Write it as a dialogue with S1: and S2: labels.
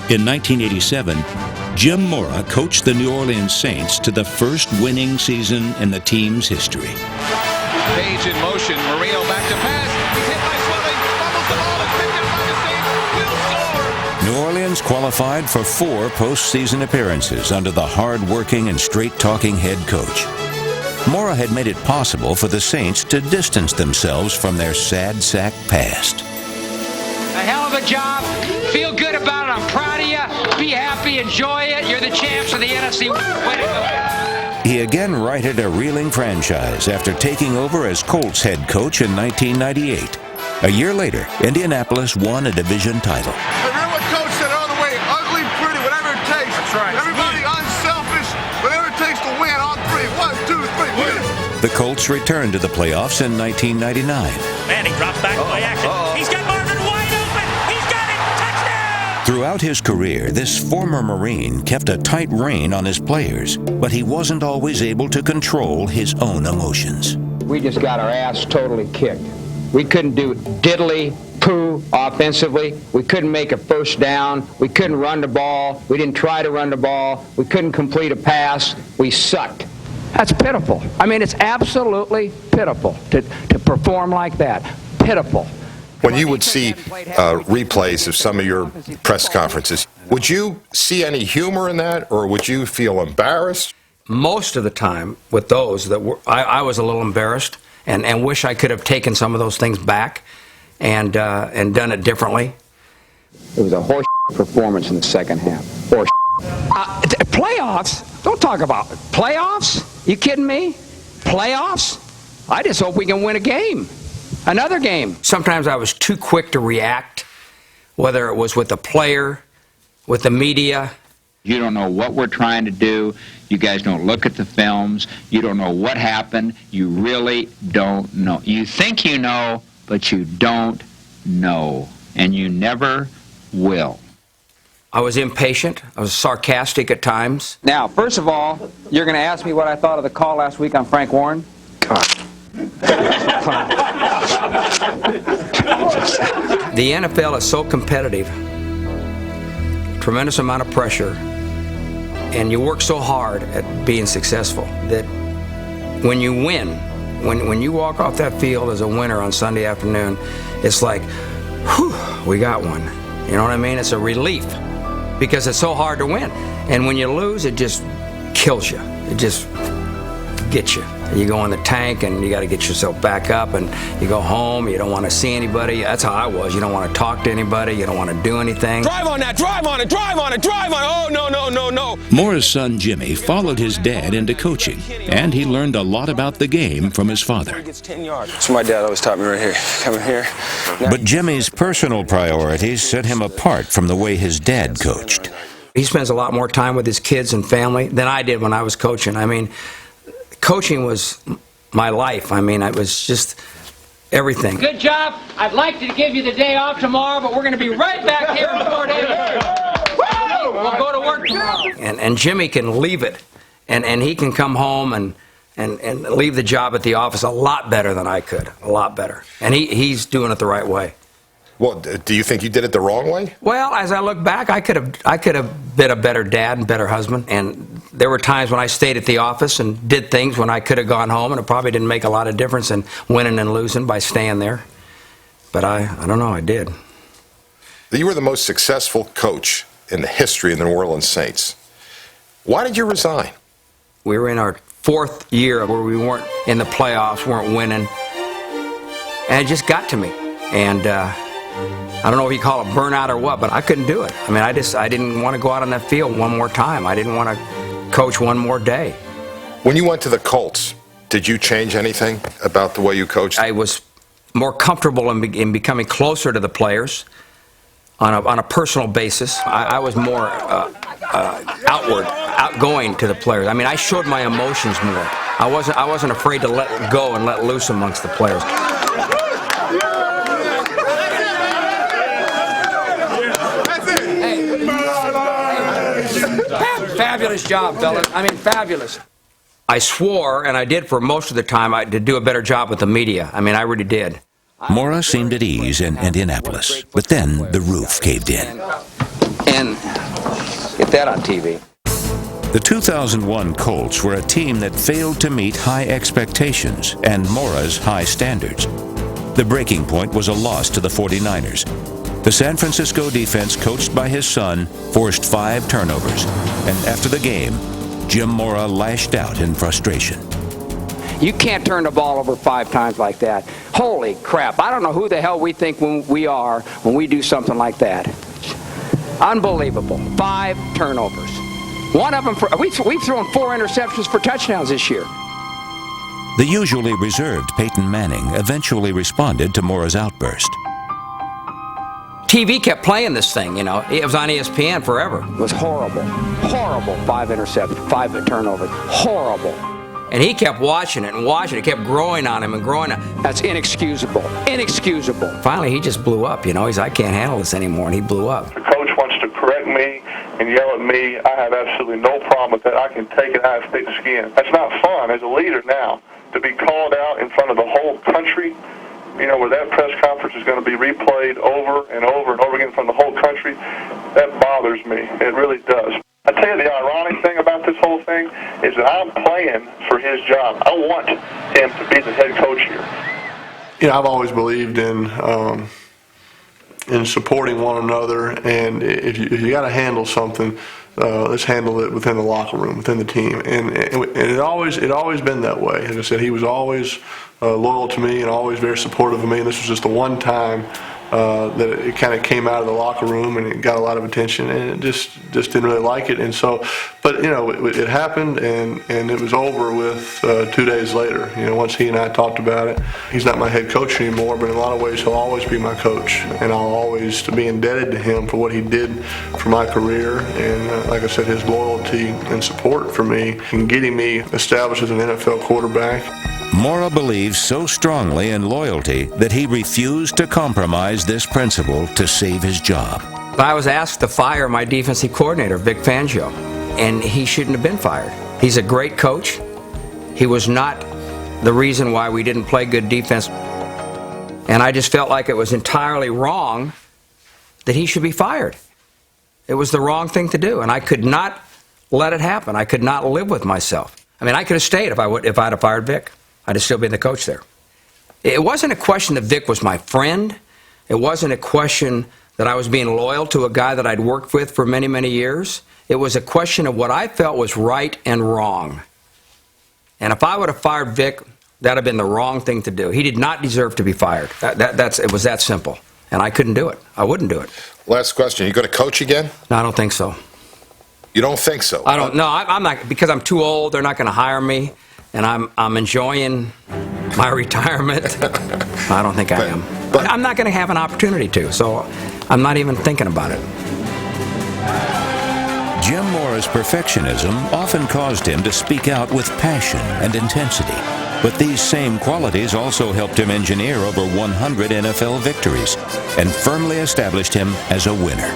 S1: In 1987, Jim Mora coached the New Orleans Saints to the first winning season in the team's history.
S2: Page in motion, Marino back to pass. He's hit by Swelling, fumbles the ball, and picked it by mistake. Will score.
S1: New Orleans qualified for 4 postseason appearances under the hard-working and straight-talking head coach. Mora had made it possible for the Saints to distance themselves from their sad sack past.
S3: A hell of a job. Feel good about it. I'm proud of you. Be happy. Enjoy it. You're the champs of the NFC. Way to go.
S1: He again righted a reeling franchise after taking over as Colts head coach in 1998. A year later, Indianapolis won a division title.
S4: Remember what Coach said all the way, ugly, pretty, whatever it takes.
S5: That's right.
S4: Everybody unselfish, whatever it takes to win on 3. 1, 2, 3, win.
S1: The Colts returned to the playoffs in 1999.
S5: Manning drops back by action. He's got Marvin wide open. He's got it. Touchdown!
S1: Throughout his career, this former Marine kept a tight rein on his players, but he wasn't always able to control his own emotions.
S3: We just got our ass totally kicked. We couldn't do diddly poo offensively. We couldn't make a first down. We couldn't run the ball. We didn't try to run the ball. We couldn't complete a pass. We sucked. That's pitiful. I mean, it's absolutely pitiful to perform like that. Pitiful.
S6: When you would see replays of some of your press conferences, would you see any humor in that, or would you feel embarrassed?
S7: Most of the time with those, I was a little embarrassed and wish I could have taken some of those things back and done it differently.
S3: It was a horse performance in the second half. Horse. Playoffs? Don't talk about it. Playoffs? You kidding me? Playoffs? I just hope we can win a game. Another game.
S7: Sometimes I was too quick to react, whether it was with the player, with the media.
S8: You don't know what we're trying to do. You guys don't look at the films. You don't know what happened. You really don't know. You think you know, but you don't know. And you never will.
S7: I was impatient. I was sarcastic at times.
S3: Now, first of all, you're going to ask me what I thought of the call last week on Frank Warren? God.
S7: The NFL is so competitive, tremendous amount of pressure, and you work so hard at being successful that when you win, when you walk off that field as a winner on Sunday afternoon, it's like, whew, we got one. You know what I mean? It's a relief because it's so hard to win. And when you lose, it just kills you. It just gets you. You go in the tank and you got to get yourself back up, and you go home. You don't want to see anybody. That's how I was. You don't want to talk to anybody. You don't want to do anything.
S5: Drive on that. Drive on it. Drive on it. Drive on it. Oh, no, no, no, no.
S1: Mora's son Jimmy followed his dad into coaching, and he learned a lot about the game from his father.
S9: So my dad always taught me right here. Come in here.
S1: But Jimmy's personal priorities set him apart from the way his dad coached.
S7: He spends a lot more time with his kids and family than I did when I was coaching. I mean, coaching was my life. I mean, it was just everything.
S3: Good job. I'd like to give you the day off tomorrow, but we're going to be right back here in Fort Hays. We'll go to work tomorrow.
S7: And Jimmy can leave it, and he can come home and leave the job at the office a lot better than I could, a lot better. And he's doing it the right way.
S6: Well, do you think you did it the wrong way?
S7: Well, as I look back, I could have been a better dad and better husband. And there were times when I stayed at the office and did things when I could have gone home, and it probably didn't make a lot of difference in winning and losing by staying there. But I don't know, I did.
S6: You were the most successful coach in the history of the New Orleans Saints. Why did you resign?
S7: We were in our 4th year where we weren't in the playoffs, weren't winning. And it just got to me. And I don't know if you call it burnout or what, but I couldn't do it. I mean, I didn't want to go out on that field one more time. I didn't want to coach one more day.
S6: When you went to the Colts, did you change anything about the way you coached?
S7: I was more comfortable in becoming closer to the players on a personal basis. I was more outgoing to the players. I mean, I showed my emotions more. I wasn't afraid to let go and let loose amongst the players. Fabulous job, fellas. I mean, fabulous. I swore, and I did for most of the time, to do a better job with the media. I mean, I really did.
S1: Mora seemed at ease in Indianapolis, but then the roof caved in.
S7: And
S3: Get that on TV.
S1: The 2001 Colts were a team that failed to meet high expectations and Mora's high standards. The breaking point was a loss to the 49ers. The San Francisco defense, coached by his son, forced 5 turnovers. And after the game, Jim Mora lashed out in frustration.
S3: You can't turn the ball over 5 times like that. Holy crap. I don't know who the hell we think we are when we do something like that. Unbelievable. 5 turnovers. One of them, we've thrown 4 interceptions for touchdowns this year.
S1: The usually reserved Peyton Manning eventually responded to Mora's outburst.
S7: TV kept playing this thing, you know. It was on ESPN forever.
S3: It was horrible. Horrible. 5 interceptions, 5 turnovers. Horrible.
S7: And he kept watching it and watching it. It kept growing on him and growing on him.
S3: That's inexcusable. Inexcusable.
S7: Finally, he just blew up, you know. I can't handle this anymore, and he blew up.
S10: The coach wants to correct me and yell at me. I have absolutely no problem with that. I can take it out of thick skin. That's not fun as a leader now, to be called out in front of the whole country, you know, where that press conference is going to be replayed over and over and over again from the whole country. That bothers me. It really does. I tell you, the ironic thing about this whole thing is that I'm playing for his job. I want him to be the head coach here.
S11: You know, I've always believed in supporting one another, and if you got to handle something, let's handle it within the locker room, within the team, and it always been that way. As I said, he was always loyal to me and always very supportive of me. And this was just the one time that it kind of came out of the locker room and it got a lot of attention, and it just didn't really like it. And so, but you know, it happened, and it was over with 2 days later. You know, once he and I talked about it. He's not my head coach anymore, but in a lot of ways he'll always be my coach, and I'll always be indebted to him for what he did for my career, and like I said, his loyalty and support for me in getting me established as an NFL quarterback.
S1: Mora believes so strongly in loyalty that he refused to compromise this principle to save his job.
S7: I was asked to fire my defensive coordinator, Vic Fangio, and he shouldn't have been fired. He's a great coach. He was not the reason why we didn't play good defense. And I just felt like it was entirely wrong that he should be fired. It was the wrong thing to do, and I could not let it happen. I could not live with myself. I mean, I could have stayed if I'd have fired Vic. I'd have still been the coach there. It wasn't a question that Vic was my friend. It wasn't a question that I was being loyal to a guy that I'd worked with for many, many years. It was a question of what I felt was right and wrong. And if I would have fired Vic, that would have been the wrong thing to do. He did not deserve to be fired. It was that simple. And I couldn't do it. I wouldn't do it.
S6: Last question. You going to coach again?
S7: No, I don't think so.
S6: You don't think so?
S7: I don't. No, I'm not, because I'm too old. They're not going to hire me. And I'm enjoying my retirement. I don't think I am. But I'm not going to have an opportunity to, so I'm not even thinking about it.
S1: Jim Mora's perfectionism often caused him to speak out with passion and intensity. But these same qualities also helped him engineer over 100 NFL victories and firmly established him as a winner.